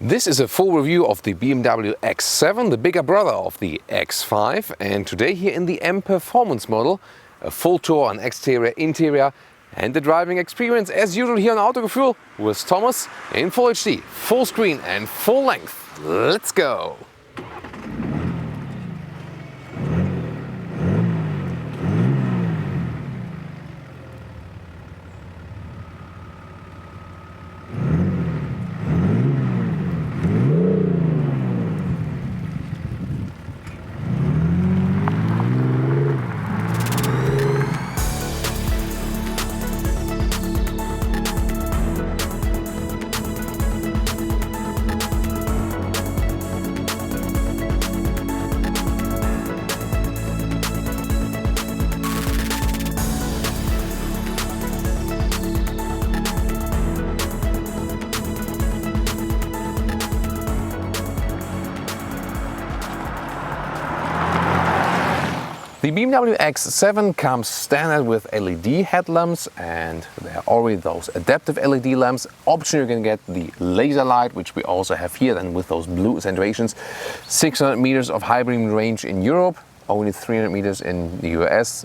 This is a full review of the BMW X7, the bigger brother of the X5, and today here in the M Performance model, a full tour on exterior, interior and the driving experience as usual here on Autogefuehl with Thomas in Full HD, full screen and full length. Let's go! The BMW X7 comes standard with LED headlamps, and there are already those adaptive LED lamps. Option you can get the laser light, which we also have here, then with those blue accentuations. 600 meters of high beam range in Europe, only 300 meters in the US,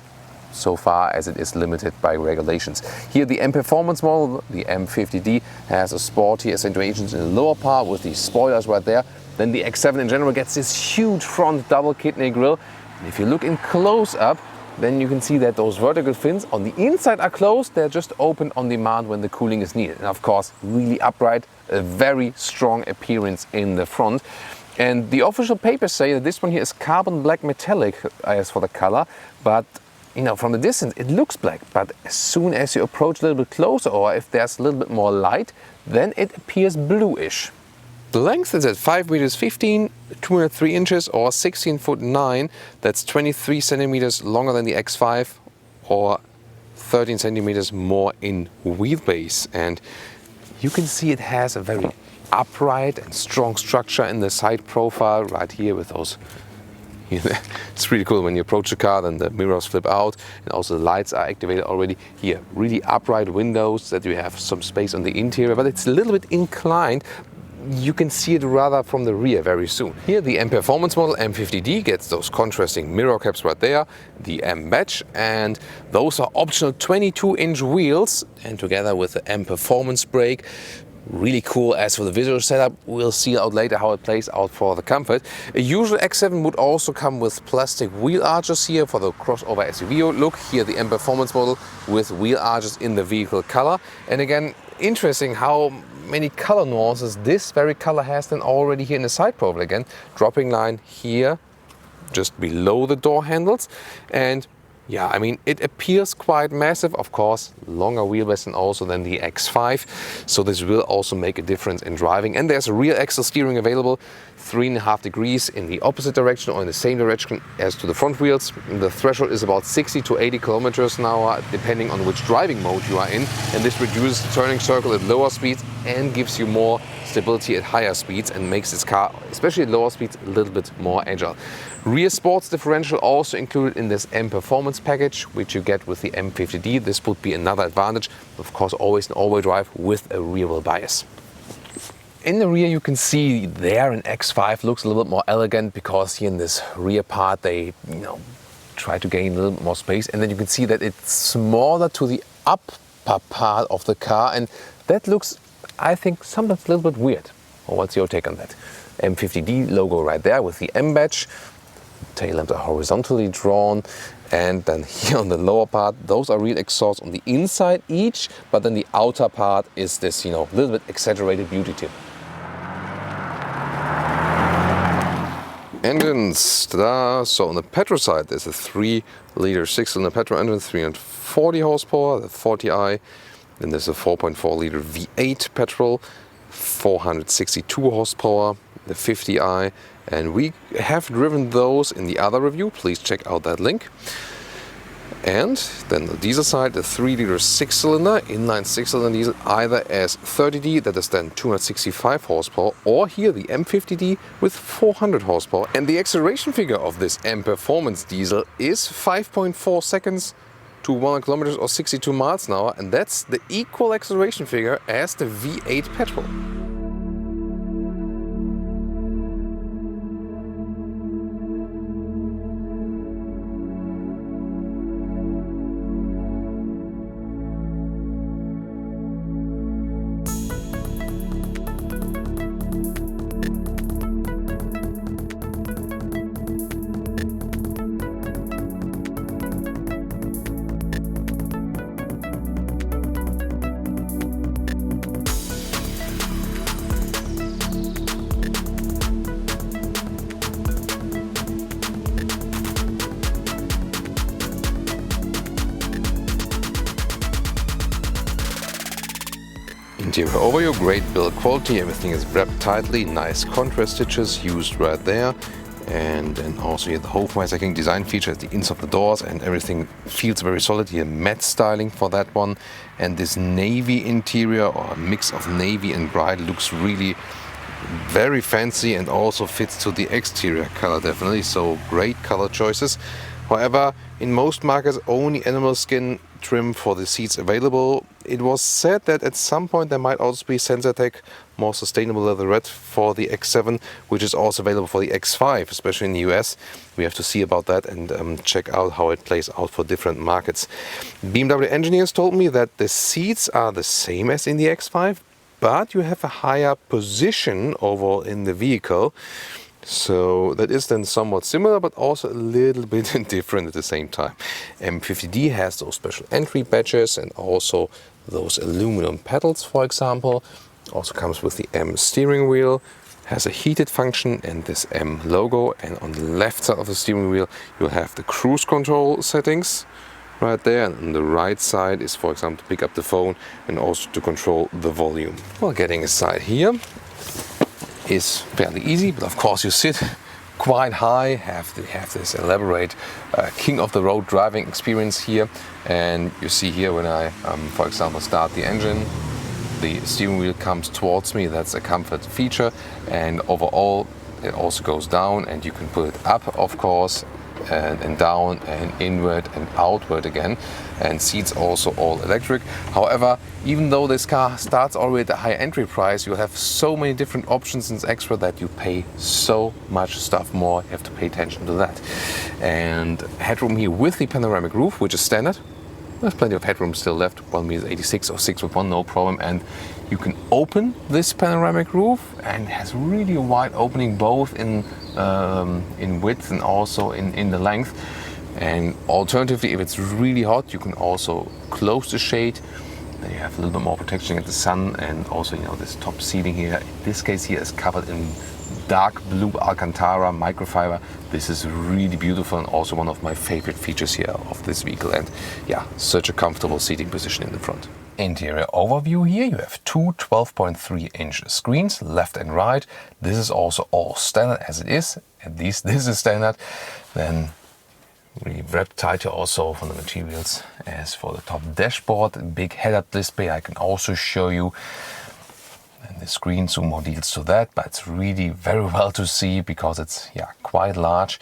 so far as it is limited by regulations. Here the M Performance model, the M50d, has a sporty accentuations in the lower part with the spoilers right there. Then the X7 in general gets this huge front double kidney grille. And if you look in close up, then you can see that those vertical fins on the inside are closed. They're just open on demand when the cooling is needed. And of course, really upright, a very strong appearance in the front. And the official papers say that this one here is carbon black metallic as for the color, but you know, from the distance it looks black, but as soon as you approach a little bit closer, or if there's a little bit more light, then it appears bluish. The length is at 5 meters 15, 203 inches, or 16 foot 9. That's 23 centimeters longer than the X5, or 13 centimeters more in wheelbase. And you can see it has a very upright and strong structure in the side profile right here with those. It's really cool when you approach the car, then the mirrors flip out and also the lights are activated already. Here, really upright windows that you have some space on the interior, but it's a little bit inclined. You can see it rather from the rear very soon. Here the M Performance model M50d gets those contrasting mirror caps right there, the M badge, and those are optional 22-inch wheels, and together with the M Performance brake. Really cool. As for the visual setup, we'll see out later how it plays out for the comfort. A usual X7 would also come with plastic wheel arches here for the crossover SUV look. Here the M Performance model with wheel arches in the vehicle color. And again, interesting how many color nuances this very color has then already here in the side profile. Again, dropping line here just below the door handles, and yeah, I mean, it appears quite massive, of course, longer wheelbase and also than the X5. So this will also make a difference in driving. And there's a rear axle steering available, 3.5 degrees in the opposite direction or in the same direction as to the front wheels. The threshold is about 60 to 80 kilometers an hour, depending on which driving mode you are in. And this reduces the turning circle at lower speeds and gives you more stability at higher speeds and makes this car, especially at lower speeds, a little bit more agile. Rear sports differential also included in this M Performance package, which you get with the M50d. This would be another advantage. Of course, always an all-wheel drive with a rear wheel bias. In the rear you can see there an X5 looks a little bit more elegant because here in this rear part they try to gain a little bit more space, and then you can see that it's smaller to the upper part of the car, and that looks, I think, sometimes a little bit weird. Or what's your take on that? M50d logo right there with the M badge. Tail lamps are horizontally drawn, and then here on the lower part, those are real exhausts on the inside each, but then the outer part is this, little bit exaggerated beauty tip. Engines, ta-da! So on the petrol side, there's a 3-liter 6-cylinder petrol engine, 340 horsepower, the 40i. Then there's a 4.4-liter V8 petrol, 462 horsepower, the 50i. And we have driven those in the other review. Please check out that link. And then the diesel side, the 3-liter 6-cylinder, inline 6-cylinder diesel, either as 30D, that is then 265 horsepower, or here the M50D with 400 horsepower. And the acceleration figure of this M Performance diesel is 5.4 seconds to 100 kilometers or 62 miles an hour, and that's the equal acceleration figure as the V8 petrol. Interior overview, great build quality, everything is wrapped tightly, nice contrast stitches used right there. And then also here the Hofmeister design feature at the ends of the doors, and everything feels very solid here. Matte styling for that one, and this navy interior, or a mix of navy and bright, looks really very fancy and also fits to the exterior color definitely. So great color choices. However, in most markets only animal skin trim for the seats available. It was said that at some point there might also be Sensatec more sustainable leatherette for the X7, which is also available for the X5, especially in the US. We have to see about that and check out how it plays out for different markets. BMW engineers told me that the seats are the same as in the X5, but you have a higher position overall in the vehicle. So that is then somewhat similar, but also a little bit different at the same time. M50d has those special entry badges and also those aluminum pedals, for example. Also comes with the M steering wheel, has a heated function and this M logo. And on the left side of the steering wheel, you'll have the cruise control settings right there. And on the right side is, for example, to pick up the phone and also to control the volume. Well, getting aside here is fairly easy, but of course you sit quite high, have this elaborate king of the road driving experience here. And you see here when I, for example, start the engine, the steering wheel comes towards me. That's a comfort feature, and overall it also goes down, and you can put it up, of course, and down and inward and outward again. And seats also all electric. However, even though this car starts already at a high entry price, you have so many different options and extra that you pay so much stuff more. You have to pay attention to that. And headroom here with the panoramic roof, which is standard. There's plenty of headroom still left, 1.86 m or 6'1", no problem. And you can open this panoramic roof, and it has really a wide opening both in width and also in the length. And alternatively, if it's really hot, you can also close the shade. Then you have a little bit more protection against the sun, and also, you know, this top seating here, in this case here, is covered in dark blue Alcantara microfiber. This is really beautiful and also one of my favorite features here of this vehicle. And yeah, such a comfortable seating position in the front. Interior overview here, you have two 12.3-inch screens, left and right. This is also all standard as it is. At least this is standard. Then really wrapped tighter also from the materials as for the top dashboard. Big head-up display I can also show you. And the screen, some more details to that, but it's really very well to see because it's quite large.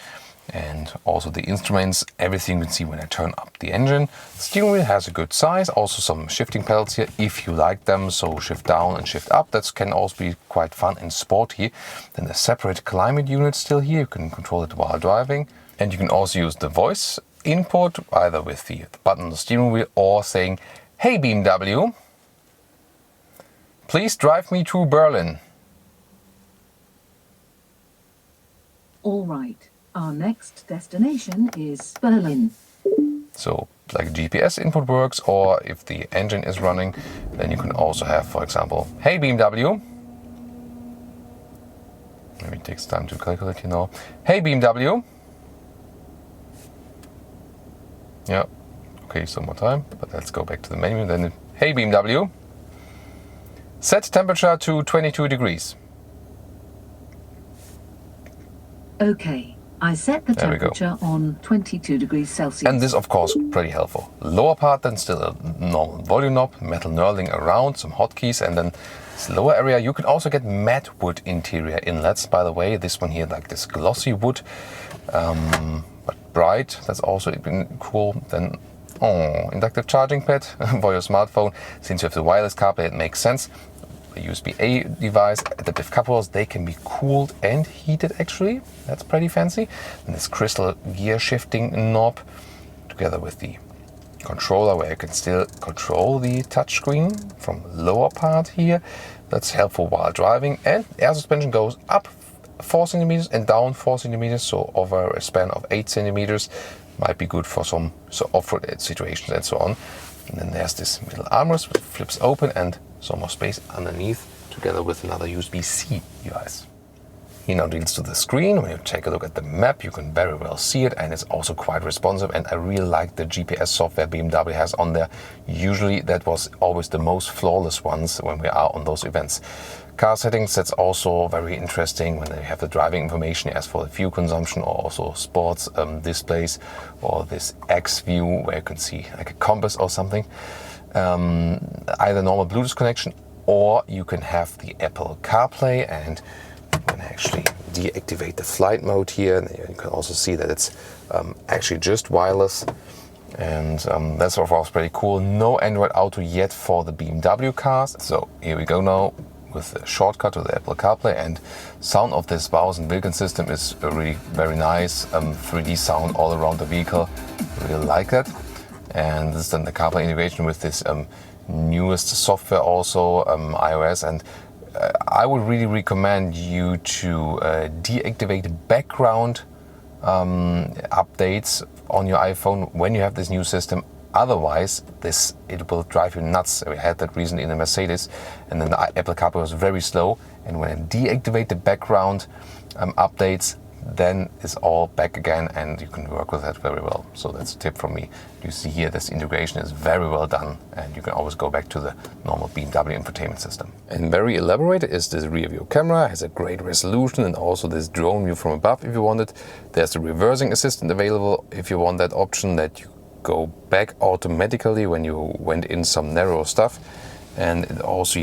And also the instruments, everything you can see when I turn up the engine. The steering wheel has a good size, also some shifting pedals here if you like them, so shift down and shift up. That can also be quite fun and sporty. Then a separate climate unit still here, you can control it while driving. And you can also use the voice input either with the button on the steering wheel or saying, "Hey BMW, please drive me to Berlin." All right. Our next destination is Berlin. So like GPS input works, or if the engine is running, then you can also have, for example, "Hey BMW." Maybe it takes time to calculate, you know. "Hey BMW." Yeah, okay, some more time, but let's go back to the menu. Then, "Hey BMW, set temperature to 22 degrees. Okay. I set the temperature on 22 degrees Celsius. And this, of course, pretty helpful. Lower part, then still a normal volume knob, metal knurling around, some hotkeys, and then this lower area, you can also get matte wood interior inlets. By the way, this one here, like this glossy wood, but bright. That's also been cool. Then, inductive charging pad for your smartphone. Since you have the wireless CarPlay, it makes sense. USB-A device, adaptive cup holders, they can be cooled and heated actually. That's pretty fancy. And this crystal gear shifting knob together with the controller where you can still control the touchscreen from lower part here. That's helpful while driving. And air suspension goes up 4 centimeters and down 4 centimeters, so over a span of 8 centimeters. Might be good for some off-road situations and so on. And then there's this middle armrest which flips open and some more space underneath, together with another USB-C device. Here now deals to the screen. When you take a look at the map, you can very well see it, and it's also quite responsive, and I really like the GPS software BMW has on there. Usually that was always the most flawless ones when we are on those events. Car settings, that's also very interesting when they have the driving information as for the fuel consumption, or also sports displays, or this X view where you can see like a compass or something. Either normal Bluetooth connection, or you can have the Apple Carplay, and I'm going to actually deactivate the flight mode here, and you can also see that it's actually just wireless, and that's of course pretty cool. No Android Auto yet for the BMW cars, so here we go now with the shortcut to the Apple CarPlay, and sound of this Bowers & Wilkins system is really very nice. 3D sound all around the vehicle, really like that. And this is then the CarPlay integration with this newest software also, iOS, and I would really recommend you to deactivate background updates on your iPhone when you have this new system. Otherwise, it will drive you nuts. We had that recently in the Mercedes, and then the Apple CarPlay was very slow. And when I deactivate the background updates, then it's all back again, and you can work with that very well. So that's a tip from me. You see here, this integration is very well done, and you can always go back to the normal BMW infotainment system. And very elaborate is this rear view camera, has a great resolution, and also this drone view from above if you want it. There's the reversing assistant available if you want that option, that you go back automatically when you went in some narrow stuff. And it also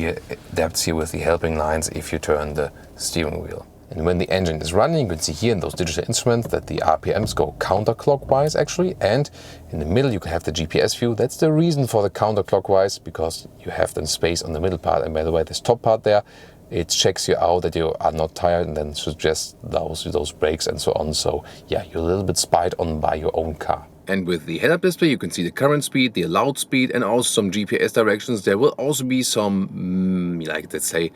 adapts here with the helping lines if you turn the steering wheel. And when the engine is running, you can see here in those digital instruments that the RPMs go counterclockwise actually, and in the middle you can have the GPS view. That's the reason for the counterclockwise, because you have then space on the middle part. And by the way, this top part there, it checks you out that you are not tired, and then suggests those brakes and so on. So yeah, you're a little bit spied on by your own car. And with the head-up display, you can see the current speed, the allowed speed, and also some GPS directions. There will also be some, like let's say,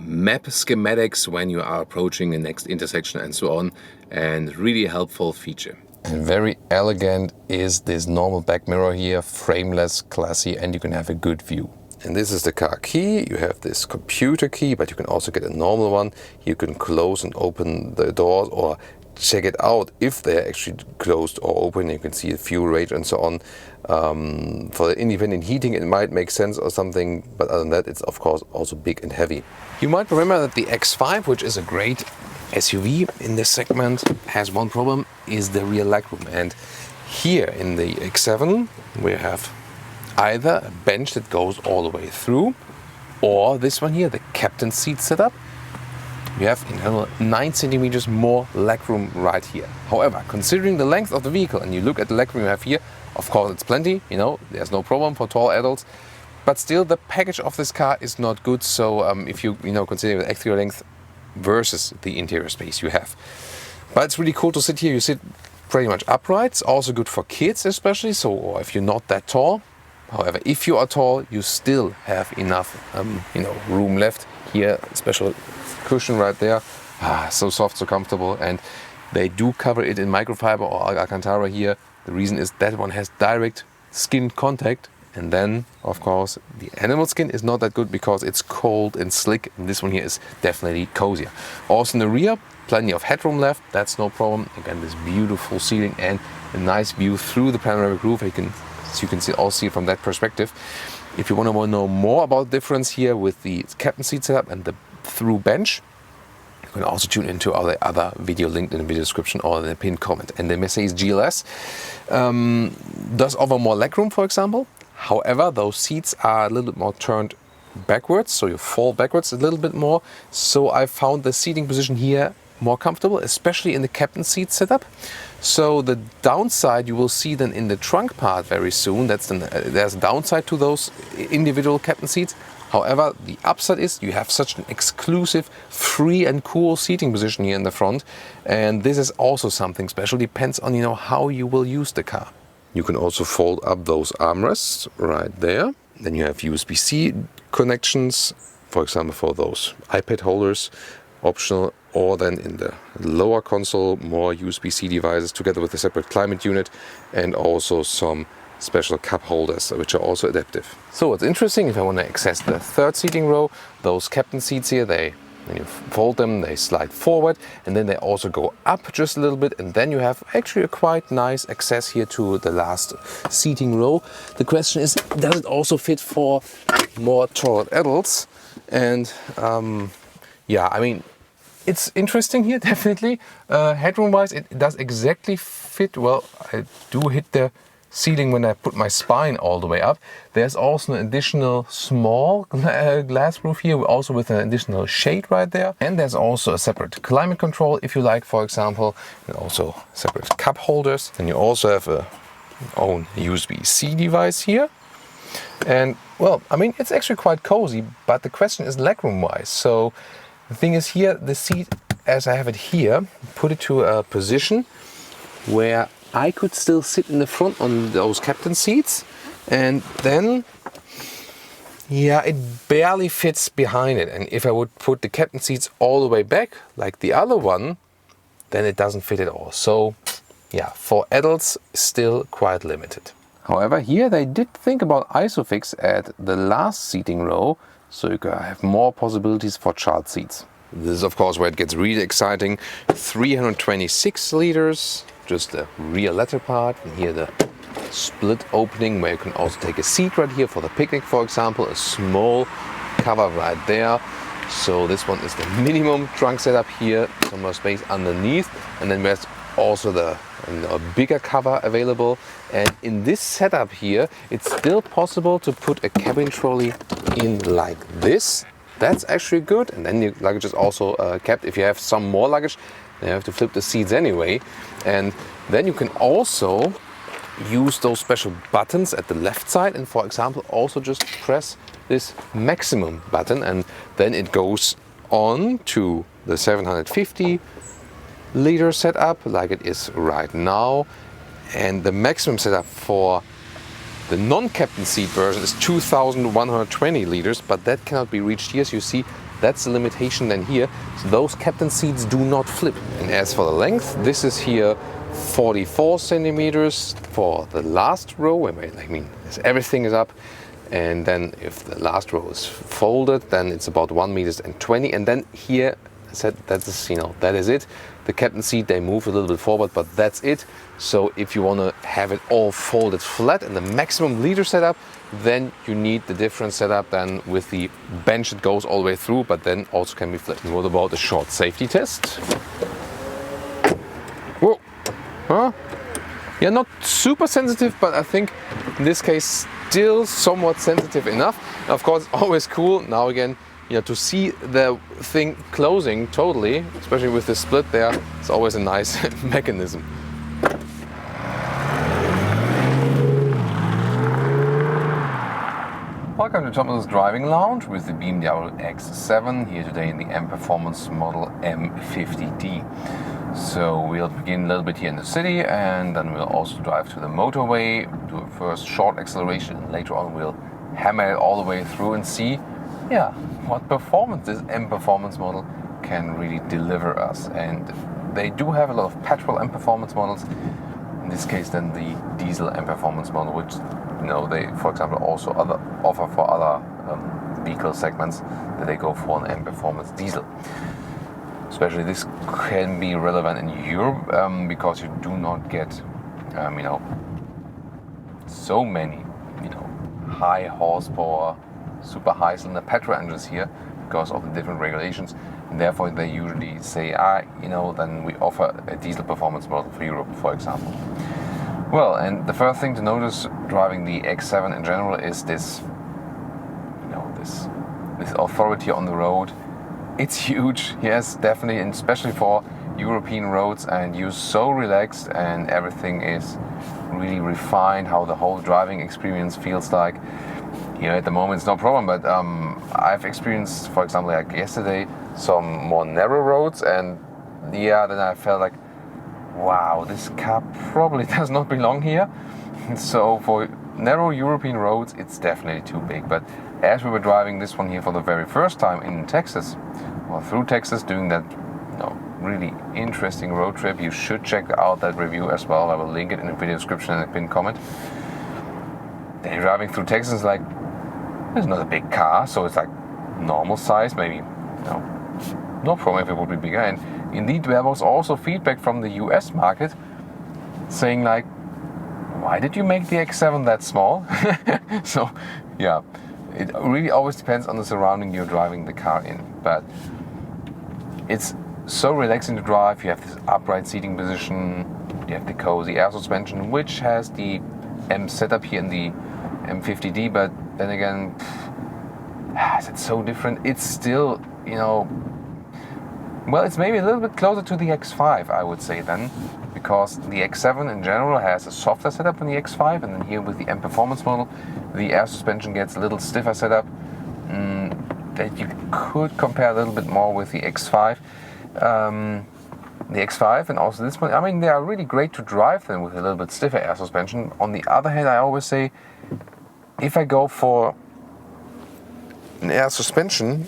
map schematics when you are approaching the next intersection and so on, and really helpful feature. And very elegant is this normal back mirror here, frameless, classy, and you can have a good view. And this is the car key. You have this computer key, but you can also get a normal one. You can close and open the doors, or check it out if they're actually closed or open. You can see the fuel rate and so on. For the independent heating it might make sense or something, but other than that it's of course also big and heavy. You might remember that the X5, which is a great SUV in this segment, has one problem, is the rear legroom. And here in the X7 we have either a bench that goes all the way through, or this one here, the captain seat setup. You have in general 9 centimeters more legroom right here. However, considering the length of the vehicle, and you look at the legroom you have here, of course it's plenty, there's no problem for tall adults, but still the package of this car is not good. So if you consider the exterior length versus the interior space you have. But it's really cool to sit here. You sit pretty much upright. It's also good for kids especially, or if you're not that tall. However, if you are tall, you still have enough room left. Here, special cushion right there, so soft, so comfortable, and they do cover it in microfiber or Alcantara here. The reason is that one has direct skin contact, and then of course the animal skin is not that good because it's cold and slick, and this one here is definitely cozier. Also in the rear, plenty of headroom left, that's no problem. Again, this beautiful ceiling and a nice view through the panoramic roof. You can all see it from that perspective. If you want to know more about the difference here with the captain seat setup and the through bench, you can also tune into our other video linked in the video description or in the pinned comment. And the Mercedes GLS does offer more legroom, for example. However, those seats are a little bit more turned backwards, so you fall backwards a little bit more. So I found the seating position here more comfortable, especially in the captain seat setup. So the downside you will see then in the trunk part very soon. There's a downside to those individual captain seats. However, the upside is you have such an exclusive, free and cool seating position here in the front. And this is also something special. Depends on how you will use the car. You can also fold up those armrests right there. Then you have USB-C connections, for example, for those iPad holders, optional. Or then in the lower console, more USB-C devices together with a separate climate unit, and also some special cup holders, which are also adaptive. So what's interesting, if I want to access the third seating row, those captain seats here, they When you fold them, they slide forward, and then they also go up just a little bit, and then you have actually a quite nice access here to the last seating row. The question is, does it also fit for more tall adults? And yeah, I mean, it's interesting here, definitely. Headroom-wise, it does exactly fit. Well, I do hit the ceiling when I put my spine all the way up. There's also an additional small glass roof here, also with an additional shade right there. And there's also a separate climate control, if you like, for example, and also separate cup holders. And you also have a own USB-C device here. And well, I mean, it's actually quite cozy, but the question is legroom-wise. So the thing is here, the seat, as I have it here, put it to a position where I could still sit in the front on those captain seats, and then, yeah, it barely fits behind it. And if I would put the captain seats all the way back, like the other one, then it doesn't fit at all. So, yeah, for adults, still quite limited. However, here they did think about ISOFIX at the last seating row, so you can have more possibilities for child seats. This is of course where it gets really exciting. 326 liters, just the rear letter part, and here the split opening where you can also take a seat right here for the picnic, for example, a small cover right there. So this one is the minimum trunk setup here, some more space underneath, and then there's also the bigger cover available. And in this setup here, it's still possible to put a cabin trolley in like this. That's actually good. And then your luggage is also kept. If you have some more luggage, then you have to flip the seats anyway. And then you can also use those special buttons at the left side, and for example also just press this maximum button, and then it goes on to the 750 liter setup like it is right now. And the maximum setup for the non-captain seat version is 2120 liters, but that cannot be reached here. So you see, that's the limitation then here. So those captain seats do not flip. And as for the length, this is here 44 centimeters for the last row. I mean, everything is up. And then if the last row is folded, then it's about 1 meters and 20. And then here, I said, that is it. The captain seat, they move a little bit forward, but that's it. So if you want to have it all folded flat and the maximum liter setup, then you need the different setup then with the bench that goes all the way through, but then also can be flat. And what about a short safety test? Whoa, huh? Yeah, not super sensitive, but I think in this case still somewhat sensitive enough. And of course, it's always cool now again, to see the thing closing totally, especially with the split there. It's always a nice mechanism. Welcome to Thomas's Driving Lounge with the BMW X7, here today in the M Performance model M50d. So we'll begin a little bit here in the city, and then we'll also drive to the motorway, do a first short acceleration, and later on we'll hammer it all the way through and see what performance this M Performance model can really deliver us. And they do have a lot of petrol M Performance models. In this case then the diesel M Performance model, which they for example also offer for other vehicle segments, that they go for an M Performance diesel. Especially this can be relevant in Europe because you do not get so many high horsepower, super high cylinder petrol engines here because of the different regulations, and therefore they usually say then we offer a diesel performance model for Europe, for example. Well, and the first thing to notice driving the X7 in general is this authority on the road. It's huge, yes, definitely, and especially for European roads, and you're so relaxed and everything is really refined, how the whole driving experience feels like. At the moment it's no problem, but I've experienced, for example, like yesterday, some more narrow roads, and then I felt like, wow, this car probably does not belong here. So for narrow European roads, it's definitely too big. But as we were driving this one here for the very first time in Texas, or through Texas, doing that really interesting road trip, you should check out that review as well. I will link it in the video description and a pinned comment. Then driving through Texas, it's not a big car, so it's like normal size, maybe no problem if it would be bigger. And indeed, there was also feedback from the US market saying like, why did you make the X7 that small? So yeah, it really always depends on the surrounding you're driving the car in. But it's so relaxing to drive. You have this upright seating position, you have the cozy air suspension, which has the M setup here in the M50d, but then again, it's so different. It's still, you know, well, it's maybe a little bit closer to the X5, I would say then, because the X7 in general has a softer setup than the X5, and then here with the M Performance model, the air suspension gets a little stiffer setup that you could compare a little bit more with the X5. The X5 and also this one, I mean, they are really great to drive then with a little bit stiffer air suspension. On the other hand, I always say, if I go for an air suspension,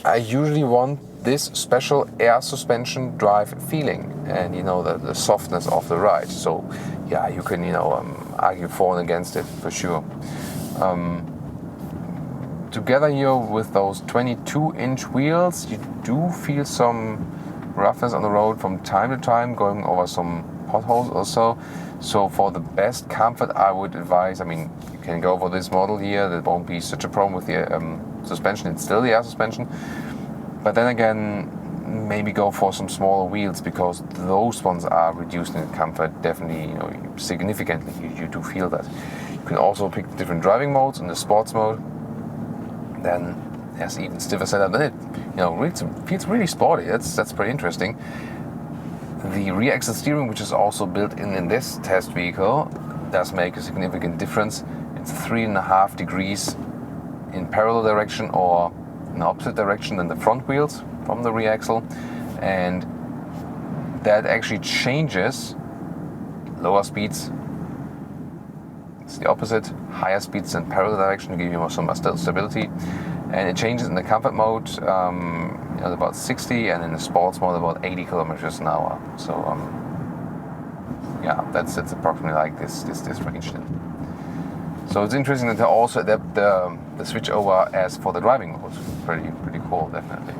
I usually want this special air suspension drive feeling and, you know, the softness of the ride. So yeah, you can, you know, argue for and against it for sure. Together here with those 22-inch wheels, you do feel some roughness on the road from time to time, going over some potholes or so. So for the best comfort, I would advise, I mean, you can go for this model here. There won't be such a problem with the suspension. It's still the air suspension. But then again, maybe go for some smaller wheels, because those ones are reducing in comfort definitely, you know, significantly. You do feel that. You can also pick the different driving modes. In the sports mode, then there's even stiffer setup. Then it, you know, it feels really sporty. That's pretty interesting. The rear axle steering, which is also built in this test vehicle, does make a significant difference. It's 3.5 degrees in parallel direction or in opposite direction than the front wheels from the rear axle, and that actually changes. Lower speeds, it's the opposite. Higher speeds in parallel direction to give you some stability, and it changes in the comfort mode at about 60, and in the sports mode about 80 kilometers an hour. So yeah, that's approximately like this range then. So it's interesting that they also adapt the switch over as for the driving mode. Pretty cool, definitely.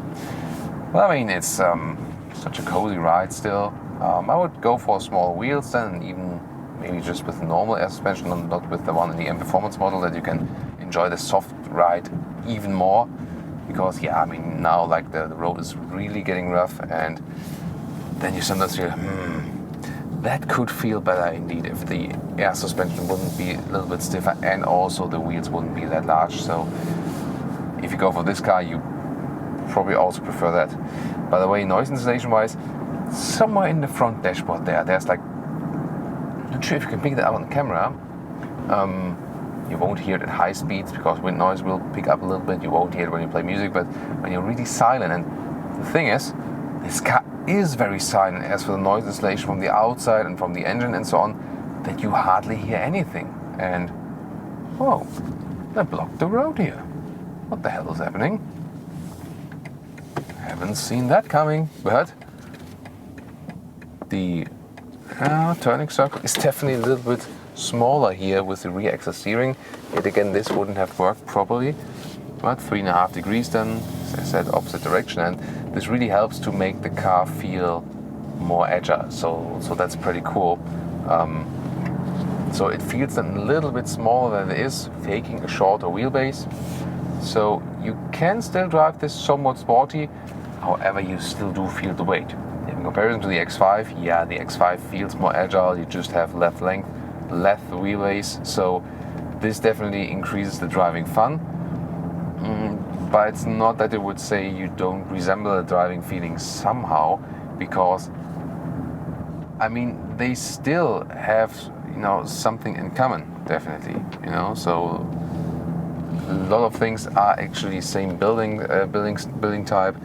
Well, I mean, it's such a cozy ride still. I would go for small wheels then, and even maybe just with normal air suspension, not with the one in the M Performance model, that you can enjoy the soft ride even more. Because yeah, I mean, now like the road is really getting rough, and then you sometimes feel, that could feel better indeed if the air suspension wouldn't be a little bit stiffer and also the wheels wouldn't be that large. So if you go for this car, you probably also prefer that. By the way, noise insulation wise, somewhere in the front dashboard there's like, I'm not sure if you can pick that up on the camera. You won't hear it at high speeds because wind noise will pick up a little bit. You won't hear it when you play music, but when you're really silent. And the thing is, this car is very silent as for the noise insulation from the outside and from the engine and so on, that you hardly hear anything. And whoa, they blocked the road here. What the hell is happening? Haven't seen that coming, but the turning circle is definitely a little bit smaller here with the rear axle steering. Yet again, this wouldn't have worked properly. But 3.5 degrees then, as I said, opposite direction, and this really helps to make the car feel more agile. So that's pretty cool. So it feels then a little bit smaller than it is, taking a shorter wheelbase. So you can still drive this somewhat sporty, however you still do feel the weight. In comparison to the X5, yeah, the X5 feels more agile. You just have less length, less wheelbase. So this definitely increases the driving fun. But it's not that it would say you don't resemble the driving feeling somehow, because I mean, they still have, you know, something in common, definitely, you know. So a lot of things are actually same building type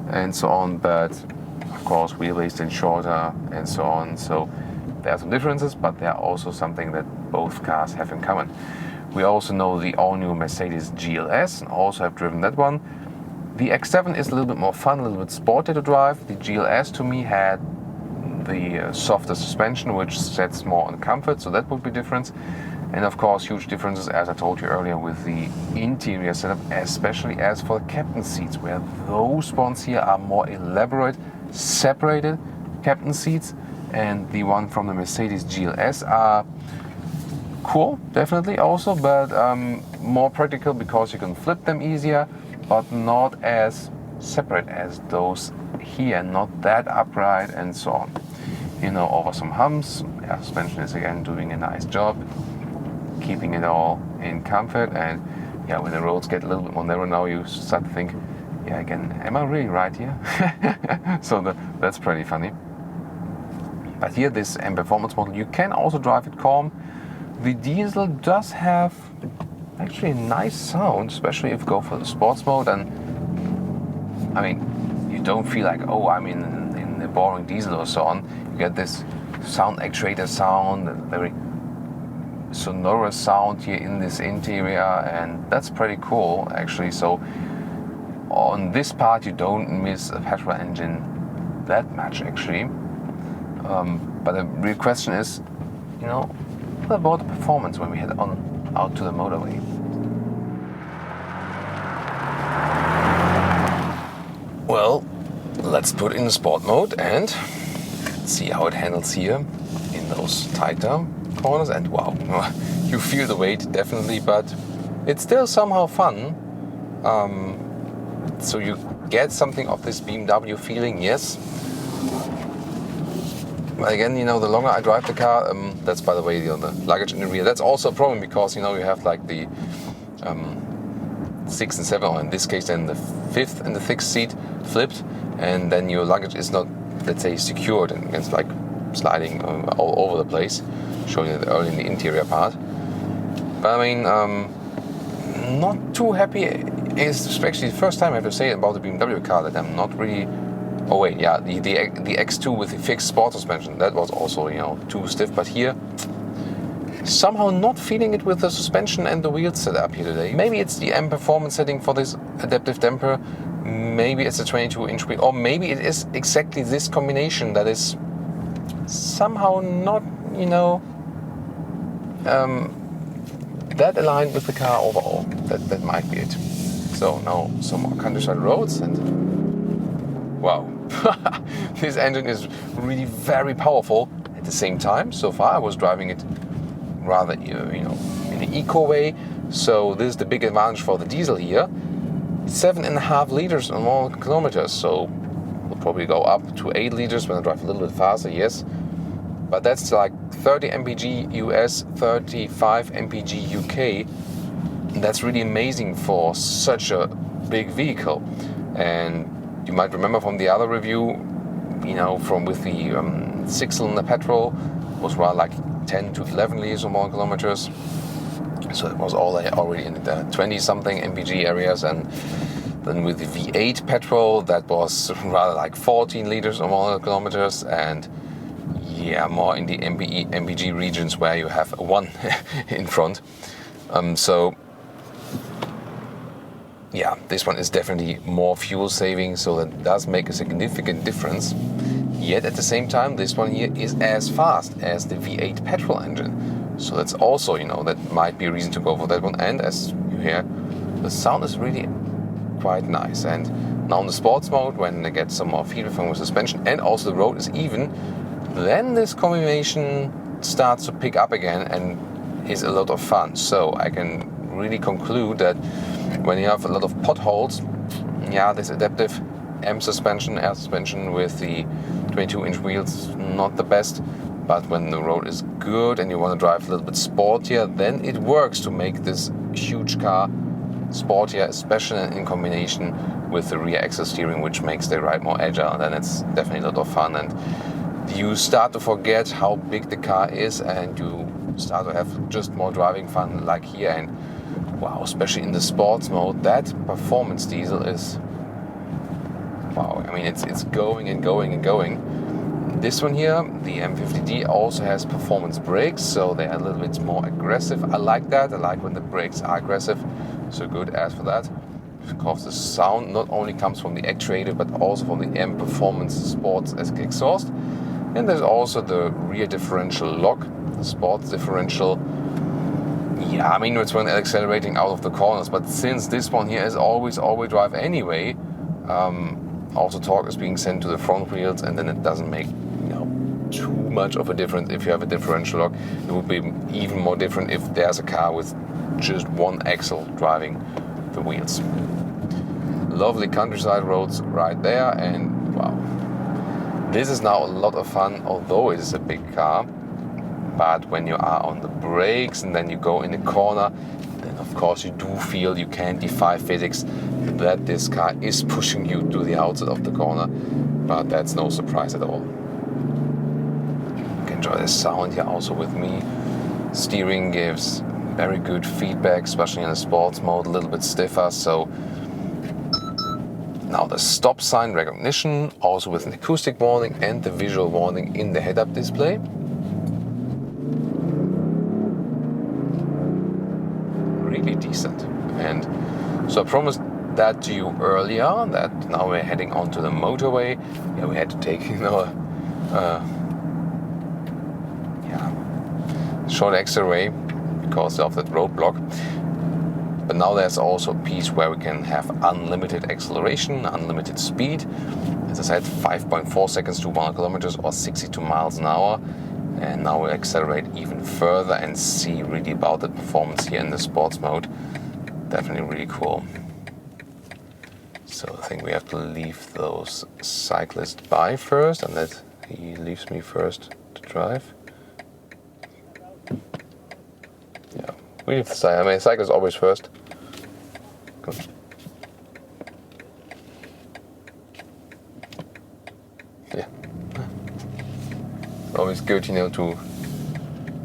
and so on, but of course wheelbase is shorter and so on. So there are some differences, but there are also something that both cars have in common. We also know the all-new Mercedes GLS and also have driven that one. The X7 is a little bit more fun, a little bit sporty to drive. The GLS to me had the softer suspension, which sets more on comfort, so that would be different. And of course, huge differences, as I told you earlier, with the interior setup, especially as for the captain seats, where those ones here are more elaborate, separated captain seats, and the one from the Mercedes GLS are cool, definitely also, but more practical because you can flip them easier, but not as separate as those here, not that upright and so on. You know, over some humps, air suspension is again doing a nice job, keeping it all in comfort. And yeah, when the roads get a little bit more narrow now, you start to think, yeah, again, am I really right here? So that's pretty funny. But here, this M Performance model, you can also drive it calm. The diesel does have actually a nice sound, especially if you go for the sports mode. And I mean, you don't feel like, oh, I'm in the boring diesel or so on. You get this sound actuator sound, a very sonorous sound here in this interior, and that's pretty cool actually. So on this part you don't miss a petrol engine that much actually. But the real question is, you know, what about the performance when we head out to the motorway? Well, let's put in sport mode and see how it handles here in those tighter corners. And wow, you feel the weight definitely, but it's still somehow fun. So you get something of this BMW feeling, yes. But again, you know, the longer I drive the car, that's by the way the luggage in the rear. That's also a problem because, you know, you have like the 6th and 7th, or in this case then the 5th and the 6th seat flipped, and then your luggage is not, let's say, secured, and it's like sliding all over the place, showing it early in the interior part. But I mean, not too happy. It's especially the first time I have to say about the BMW car that I'm not really. Oh wait, yeah, the X2 with the fixed sport suspension, that was also, you know, too stiff. But here, somehow not feeling it with the suspension and the wheels set up here today. Maybe it's the M Performance setting for this adaptive damper. Maybe it's a 22-inch wheel, or maybe it is exactly this combination that is somehow not, you know, that aligned with the car overall. That might be it. So now some more countryside roads, and wow, this engine is really very powerful. At the same time, so far I was driving it rather, you know, in an eco way. So this is the big advantage for the diesel here. 7.5 liters on 1 kilometers, so we'll probably go up to 8 liters when I drive a little bit faster, yes. But that's like 30 mpg US, 35 mpg UK. And that's really amazing for such a big vehicle. And you might remember from the other review, you know, from with the 6-cylinder petrol, was rather like 10 to 11 liters on 1 kilometers. So it was all already in the 20-something mpg areas, and then with the V8 petrol, that was rather like 14 liters on 100 kilometers, and yeah, more in the mpg regions where you have a 1 in front. So yeah, this one is definitely more fuel saving, so that does make a significant difference. Yet at the same time, this one here is as fast as the V8 petrol engine. So that's also, you know, that might be a reason to go for that one. And as you hear, the sound is really quite nice. And now in the sports mode, when they get some more feedback from the suspension and also the road is even, then this combination starts to pick up again and is a lot of fun. So I can really conclude that when you have a lot of potholes, yeah, this adaptive M suspension, air suspension with the 22-inch wheels, not the best. But when the road is good and you want to drive a little bit sportier, then it works to make this huge car sportier, especially in combination with the rear axle steering, which makes the ride more agile. Then it's definitely a lot of fun, and you start to forget how big the car is, and you start to have just more driving fun like here. And wow, especially in the sports mode, that performance diesel is wow. I mean, it's going and going and going. This one here, the M50d, also has performance brakes, so they are a little bit more aggressive. I like that. I like when the brakes are aggressive, so good as for that. Because the sound not only comes from the actuator, but also from the M Performance Sports exhaust. And there's also the rear differential lock, the sports differential. Yeah, I mean, it's when accelerating out of the corners, but since this one here is always all-wheel drive anyway, also torque is being sent to the front wheels, and then it doesn't make too much of a difference if you have a differential lock. It would be even more different if there's a car with just one axle driving the wheels. Lovely countryside roads right there, and wow, this is now a lot of fun, although it is a big car. But when you are on the brakes and then you go in a corner, then of course you do feel you can defy physics that this car is pushing you to the outside of the corner, but that's no surprise at all. You can enjoy the sound here also with me. Steering gives very good feedback, especially in the sports mode, a little bit stiffer. So now the stop sign recognition, also with an acoustic warning and the visual warning in the head-up display. Really decent. And so I promised that to you earlier, that now we're heading onto the motorway. Yeah, we had to take short extra way because of that roadblock. But now there's also a piece where we can have unlimited acceleration, unlimited speed. As I said, 5.4 seconds to 100 kilometers or 62 miles an hour. And now we accelerate even further and see really about the performance here in the sports mode. Definitely really cool. So I think we have to leave those cyclists by first, and that he leaves me first to drive. Yeah, we leave the cycle. I mean, cyclist always first. Good. Yeah. Always good, to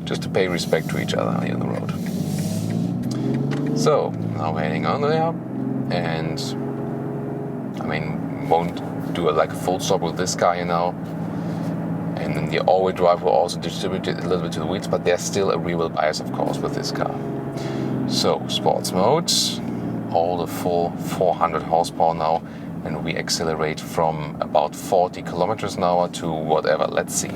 just to pay respect to each other here on the road. So now we're heading on there, and I mean, won't do a full stop with this car here now. And then the all-wheel drive will also distribute it a little bit to the wheels, but there's still a rear-wheel bias, of course, with this car. So sports mode, all the full 400 horsepower now, and we accelerate from about 40 kilometers an hour to whatever. Let's see.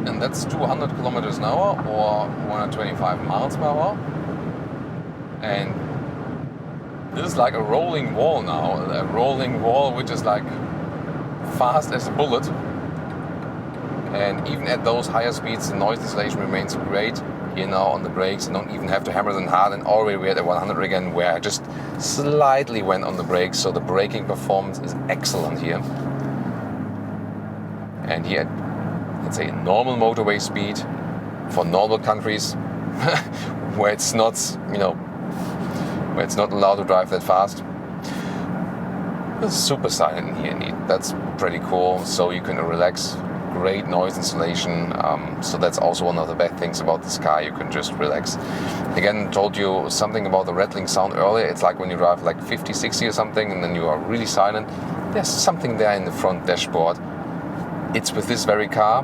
And that's 200 kilometers an hour or 125 miles per hour. And this is like a rolling wall now, a rolling wall which is fast as a bullet. And even at those higher speeds, the noise insulation remains great. Here now on the brakes, I don't even have to hammer them hard, and already we're at 100 again, where I just slightly went on the brakes, so the braking performance is excellent here. And here, let's say normal motorway speed for normal countries where it's not, where it's not allowed to drive that fast. It's super silent in here indeed. That's pretty cool. So you can relax. Great noise insulation. So that's also one of the bad things about this car. You can just relax. Again, told you something about the rattling sound earlier. It's like when you drive 50, 60 or something, and then you are really silent. There's something there in the front dashboard. It's with this very car.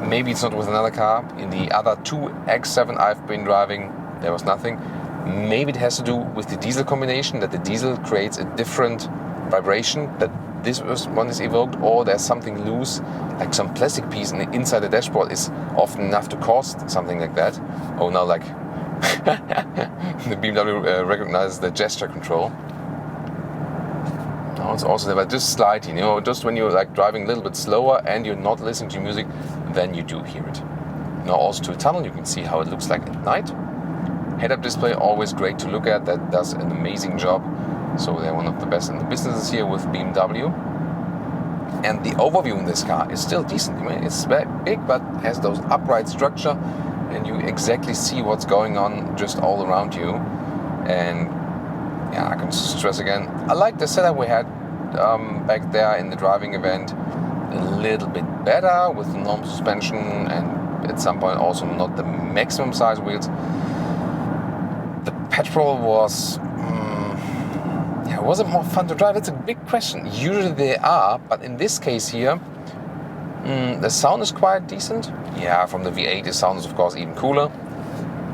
Maybe it's not with another car. In the other two X7 I've been driving, there was nothing. Maybe it has to do with the diesel combination, that the diesel creates a different vibration, that this one is evoked, or there's something loose, like some plastic piece inside the dashboard is often enough to cause something like that. Oh, now the BMW recognizes the gesture control. Now it's also there, but just slightly, just when you're driving a little bit slower and you're not listening to music, then you do hear it. Now also to a tunnel, you can see how it looks like at night. Head-up display, always great to look at. That does an amazing job. So they're one of the best in the business here with BMW. And the overview in this car is still decent. I mean, it's very big, but has those upright structure, and you exactly see what's going on just all around you. And yeah, I can stress again, I like the setup we had back there in the driving event. A little bit better with the normal suspension, and at some point also not the maximum size wheels. The petrol was, was it more fun to drive? It's a big question. Usually they are, but in this case here, The sound is quite decent. Yeah, from the V8 the sound is of course even cooler.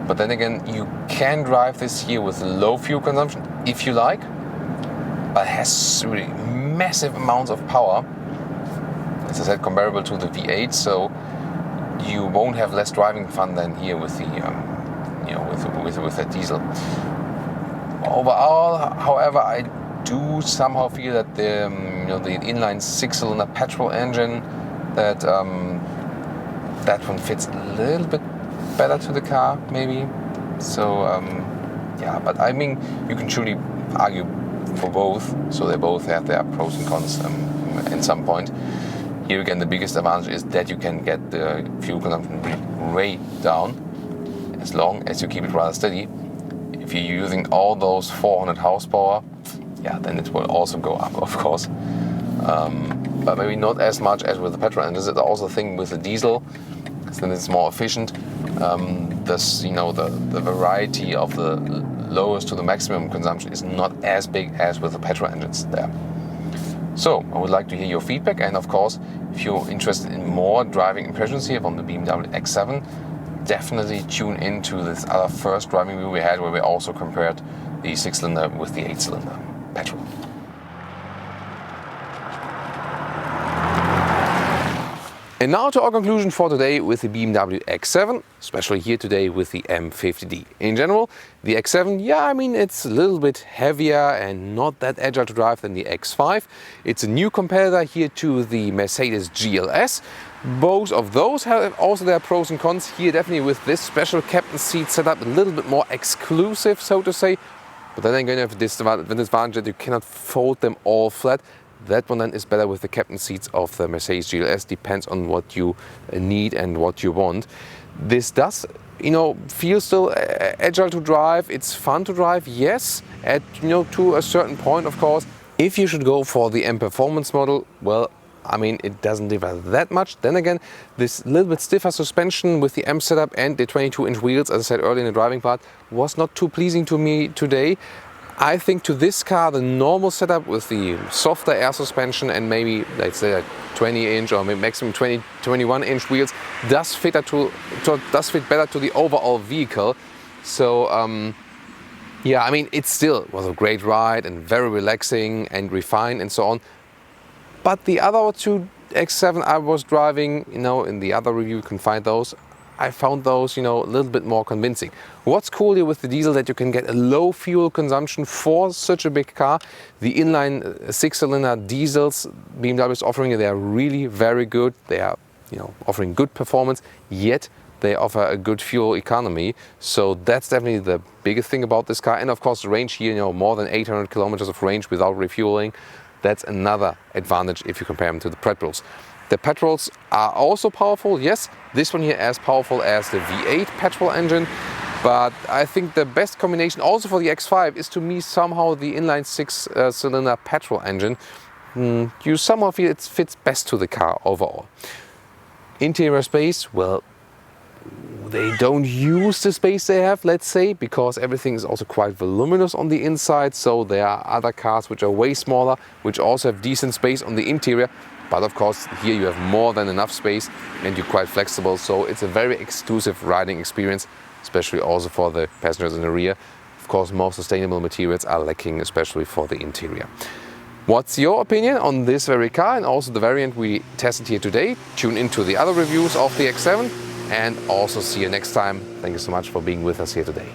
But then again, you can drive this here with low fuel consumption if you like. But it has really massive amounts of power. As I said, comparable to the V8, so you won't have less driving fun than here with the, with the diesel. Overall, however, I do somehow feel that the the inline 6-cylinder petrol engine, that one fits a little bit better to the car, maybe. So yeah, but I mean, you can truly argue for both. So they both have their pros and cons at some point. Here again, the biggest advantage is that you can get the fuel consumption way down as long as you keep it rather steady. If you're using all those 400 horsepower, yeah, then it will also go up, of course. But maybe not as much as with the petrol. And this is also the thing with the diesel, because then it's more efficient. The variety of the lowest to the maximum consumption is not as big as with the petrol engines there. So I would like to hear your feedback, and of course, if you're interested in more driving impressions here from the BMW X7, definitely tune into this other first driving review we had, where we also compared the 6-cylinder with the 8-cylinder petrol. And now to our conclusion for today with the BMW X7, especially here today with the M50d. In general, the X7, yeah, I mean, it's a little bit heavier and not that agile to drive than the X5. It's a new competitor here to the Mercedes GLS. Both of those have also their pros and cons. Here definitely with this special captain seat setup, a little bit more exclusive, so to say. But then again, you have this disadvantage that you cannot fold them all flat. That one then is better with the captain seats of the Mercedes GLS, depends on what you need and what you want. This does, feel still agile to drive. It's fun to drive, yes, to a certain point, of course. If you should go for the M Performance model, well, I mean, it doesn't differ that much. Then again, this little bit stiffer suspension with the M setup and the 22-inch wheels, as I said earlier in the driving part, was not too pleasing to me today. I think to this car, the normal setup with the softer air suspension and maybe, let's say, 20-inch or maybe maximum 21-inch wheels does fit better to the overall vehicle. So, yeah, I mean, it still was a great ride and very relaxing and refined and so on. But the other two X7 I was driving, in the other review you can find those, I found those, a little bit more convincing. What's cool here with the diesel, that you can get a low fuel consumption for such a big car. The inline 6-cylinder diesels BMW is offering, they are really very good. They are, offering good performance, yet they offer a good fuel economy. So that's definitely the biggest thing about this car. And of course, the range here, more than 800 kilometers of range without refueling. That's another advantage if you compare them to the petrols. The petrols are also powerful, yes. This one here as powerful as the V8 petrol engine, but I think the best combination also for the X5 is, to me, somehow the inline 6-cylinder petrol engine. You somehow feel it fits best to the car overall. Interior space, well, they don't use the space they have, let's say, because everything is also quite voluminous on the inside. So there are other cars which are way smaller, which also have decent space on the interior. But of course, here you have more than enough space and you're quite flexible. So it's a very exclusive riding experience, especially also for the passengers in the rear. Of course, more sustainable materials are lacking, especially for the interior. What's your opinion on this very car and also the variant we tested here today? Tune into the other reviews of the X7 and also see you next time. Thank you so much for being with us here today.